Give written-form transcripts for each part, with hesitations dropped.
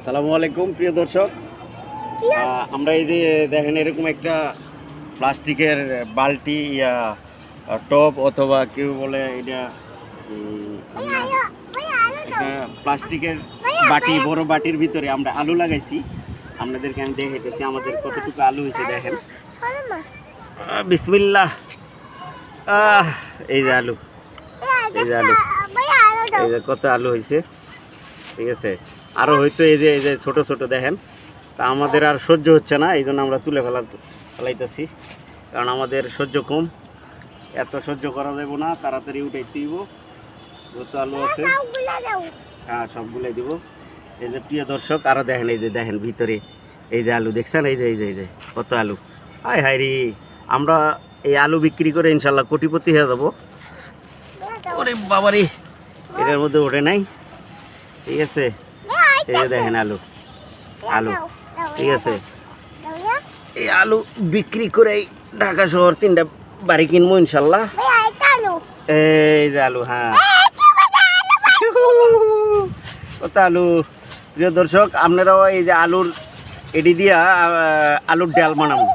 সালামু আলাইকুম প্রিয় দর্শক, আমরা এই যে দেখেন এরকম একটা প্লাস্টিকের বালতি টব অথবা কেউ বলে এটা একটা প্লাস্টিকের বাটি, বড় বাটির ভিতরে আমরা আলু লাগাইছি। আপনাদেরকে আমি দেখাইতেছি আমাদের কতটুকু আলু হয়েছে। দেখেন, বিসমিল্লাহ। এই যে আলু, এই যে আলু, এই যে কত আলু হয়েছে। ঠিক আছে, আরও হয়তো এই যে ছোট ছোট দেখেন। তা আমাদের আর সহ্য হচ্ছে না, এই জন্য আমরা তুলে ফেলাইতেছি, কারণ আমাদের সহ্য কম, এত সহ্য করা যাবে না, তাড়াতাড়ি উঠাইতে দিব। যত আলু আছে হ্যাঁ সবগুলোই দিব। এই যে প্রিয় দর্শক, আরও দেখেন, এই যে দেখেন ভিতরে এই যে আলু দেখছেন, এই যে কত আলু। হায় হায় রে, আমরা এই আলু বিক্রি করে ইনশাল্লাহ কোটিপতি হয়ে যাবো। ওরে বাবারে, এটার মধ্যে ওঠে নাই। ঠিক আছে, এই যে দেখেন আলু, আলু। ঠিক আছে, এই আলু বিক্রি করে ঢাকা শহর 3টা বাড়ি কিনবো ইনশাল্লাহ। এই যে আলু, হ্যাঁ কত আলু। প্রিয় দর্শক, আপনারাও এই যে আলুর এটি দিয়া আলুর ডাল বানাবো।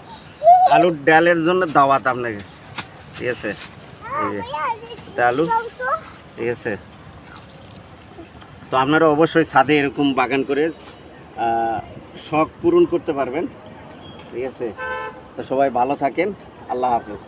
আলুর ডালের জন্য দাওয়াত আপনাকে। ঠিক আছে, এই যে আলু। ঠিক আছে, তো আপনারা অবশ্যই ছাদে এরকম বাগান করে শখ পূরণ করতে পারবেন। ঠিক আছে, তো সবাই ভালো থাকেন, আল্লাহ হাফেজ।